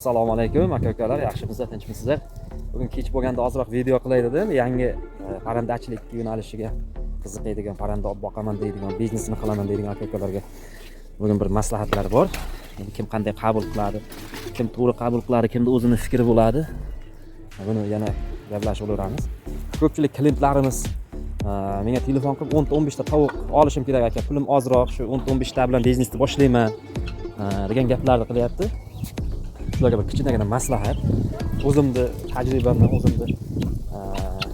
Assalomu alaykum aka-ukalar, yaxshimisizlar, tinchmisizlar? Bugun kech bo'lganda ozroq video qilay dedim. Yangi parrandachilik yo'nalishiga qiziqadigan, parranda olib boqaman deydigan, biznesini qilaman deydigan aka-ukalarga bugun bir maslahatlar bor. Kim qanday qabul qiladi, kim to'g'ri qabul qiladi, kimda o'zini fikri bo'ladi. Buni yana gaplashib o'tiramiz. Ko'pchilik klientlarimiz menga telefon qilib 10 ta 15 ta tovuq olishim kerak aka, pulim ozroq, shu 10 ta 15 ta bilan biznesni boshlayman degan gaplarni qilyapti. Sizlarga bir kichkinagina maslahat, o'zimni tajribamdan, o'zimni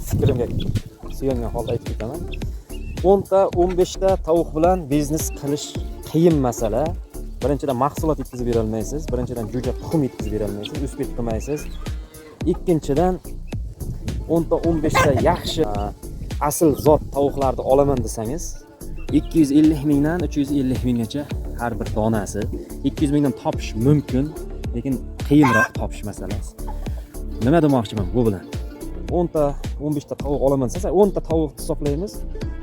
fikrimga suyangan holda aytib ketaman. 10 ta 15 ta tovuq bilan biznes qilish qiyin masala. Birinchidan mahsulot yetkazib bera olmaysiz, birinchidan jo'ja tuxum yetkazib bera olmaysiz, o'sib qilmaysiz. Ikkinchidan 10 ta 15 ta yaxshi asl zot tovuqlarni olaman desangiz 250 mingdan 350 minggacha har bir donasi. 200 mingdan topish mumkin, lekin qiyinroq topish masalasi. Nima demoqchiman bu bilan? 10 ta 15 ta tovuq olaman desa, 10 ta tovuq hisoblaymiz.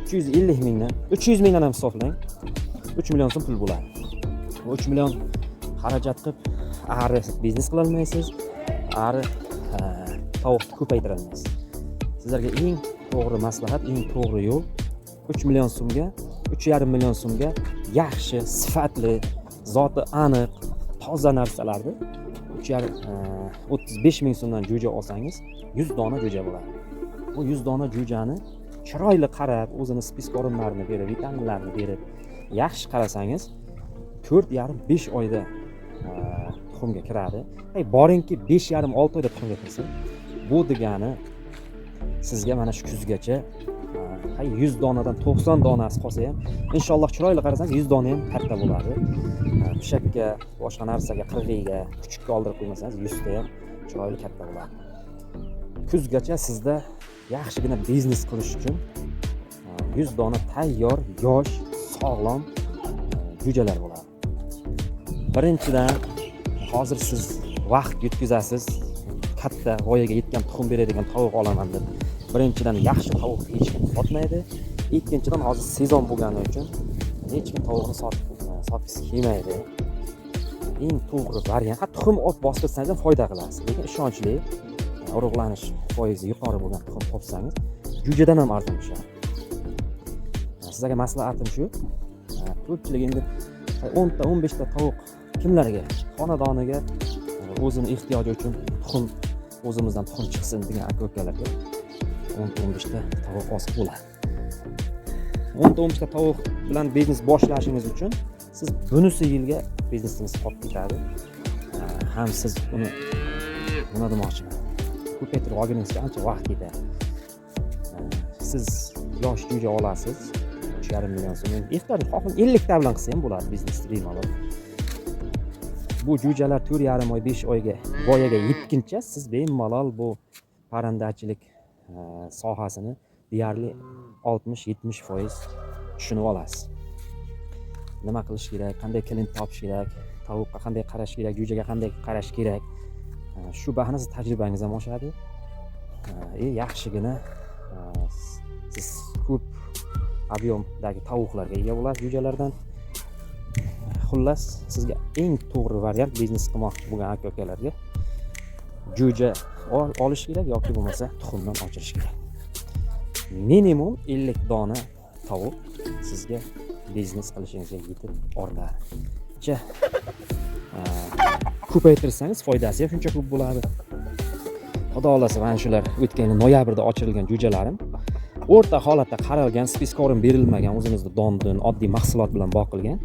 350 mingdan, 300 mingdan ham hisoblang. 3 million so'm pul bo'ladi. 3 million xarajat qilib, ari biznes qila olmaysiz, ari tovuqni ko'paytira olmaysiz. Sizlarga eng to'g'ri maslahat, eng to'g'ri yo'l 3 million so'mga, 3,5 million so'mga yaxshi, sifatli, zoti aniq, toza narsalarni 35 ming so'mdan jo'ja olsangiz 100 dona jo'ja bo'ladi. Bu 100 dona jo'jani chiroyli qarab, o'zini spiskorinlarini berib, vitaminlarni berib, yaxshi qarasangiz 4,5-5 oyda tuxumga kiradi. Boringki 5,5-6 oyda tuxumga kirsin. Bu degani sizga mana shu kuzgacha 100 donadan 90 donasi qolsa ham, inshaalloh chiroyli qarasangiz 100 dona ham katta bo'ladi. Pishakka, boshqa narsaga, qirg'iyga, kuchukka oldirib qo'ymasangiz 100 ta ham chiroyli katta bo'ladi. Kuzgacha sizda yaxshigina biznes qilish uchun 100 dona tayyor, yosh, sog'lom jo'jalar bo'ladi. Birinchidan, hozir siz vaqt yutkazasiz, katta voyaga yetgan tuxum beradigan tovuq olaman deb. Birinchidan yaxshi tovuq hech kim sotmaydi. Ikkinchidan hozir sezon bo'lgani uchun hech kim tovuqni sotgisi kelmaydi. Eng to'g'ri variant, tuxum olib bostirsangiz ham foyda qilasiz. Lekin ishonchli, urug'lanish foizi yuqori bo'lgan tuxum topsangiz, jo'jadan ham arzon tushadi. Sizlarga maslahatim shu. Ko'pchilik endi 10 ta 15 ta tovuq kimlarga, xonadoniga o'zini ehtiyoji uchun tuxum, o'zimizdan tuxum chiqsin degan aka-ukalarga 10 ta 15 ta tovuq olsa bo'ladi. 10 ta 15 ta tovuq bilan biznes boshlashingiz uchun siz bunisi yilga biznesingiz qolib ketadi. Ham siz uni nima demoqchiman? Ko'paytirib olganingizga ancha vaqt ketadi. Siz yosh jo'ja olasiz, 3,5 million so'm. Ehtiyojni xohlang 50 ta bilan qilsa ham bo'ladi biznesni bemalol. Bu jo'jalar 4,5 oy, 5 oyga voyaga yetguncha siz bemalol bu parrandachilik sohasini deyarli 60-70% tushunib olasiz. Nima qilish kerak, qanday klient topish kerak, tovuqqa qanday qarash kerak, jo'jaga qanday qarash kerak. Shu bahona siz tajribangiz ham oshadi. Yaxshigina siz ko'p ob'yomdagi tovuqlarga ega bo'lasiz jo'jalardan. Xullas, sizga eng to'g'ri variant biznes qilmoqchi bo'lgan aka-ukalarga jo'ja olish kerak yoki bo'lmasa tuxumdan ochirish kerak. Minimum 50 dona tovuq sizga biznes qilishingizga yetib ortadi. Ko'paytirsangiz foydasi ham shuncha ko'p bo'ladi. Xudo xolasa, mana shular o'tgan noyabrda ochirilgan jo'jalarim o'rta holatda qaralgan, spiskorin berilmagan, o'zimizda dondin, oddiy mahsulot bilan boqilgan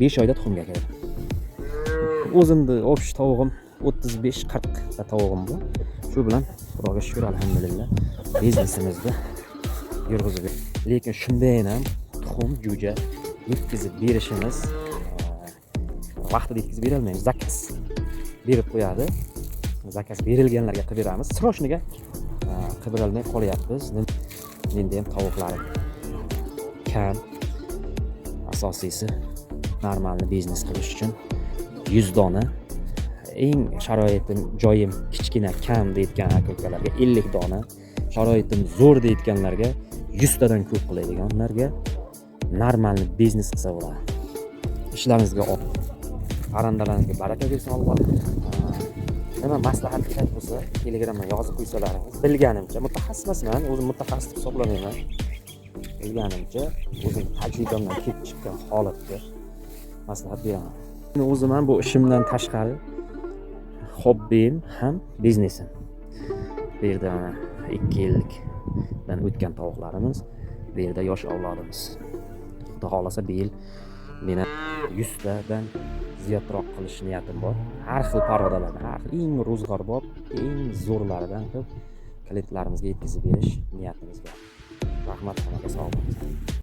5 oyda tuxumga kirdi. O'zimda o'pish tavug'im 35-40 ta tavug'im bor. Shu bilan Xudoga shukr, alhamdulillah, biznesimizni yurg'izib. Lekin shunday ham tuxum, jo'ja yetkazib berishimiz vaqtida yetkazib bera olmaymiz. Zakaz berib qo'yadi. Zakaz berilganlarga qilib beramiz. Srochniga qilib bera olmay qolyapmiz. Menda ham tovuqlarim kam. Asosiysi normalni biznes qilish uchun 100 dona, eng sharoitim, joyim kichkina, kam deyotgan aka-ukalarga 50 dona, sharoitim zo'r deyotganlarga 100 tadan ko'p qiladiganlarga normalni biznes qilsa bo'ladi. Ishlaringizga parrandalaringizga baraka bersin Alloh. nima maslahat kerak bo'lsa telegramdan yozib qo'ysalaringiz, bilganimcha mutaxassis emasman, o'zim mutaxassis hisoblamayman, bilganimcha o'zim tajribamdan kelib chiqqan holatda maslahat beraman. Men o'zim ham bu ishimdan tashqari hobbim ham biznesim. Bu yerda 2 yillikdan o'tgan tovuqlarimiz, bu yerda yosh avlodimiz. Xudo xolasa bu yil meni 100 tadan ziyodroq qilish niyatim bor. Har xil parodalardan, har xil eng ro'zg'orbob, eng zo'rlaridan qilib klientlarimizga yetkazib berish niyatimiz bor. Rahmat hammaga, sog' bo'ling.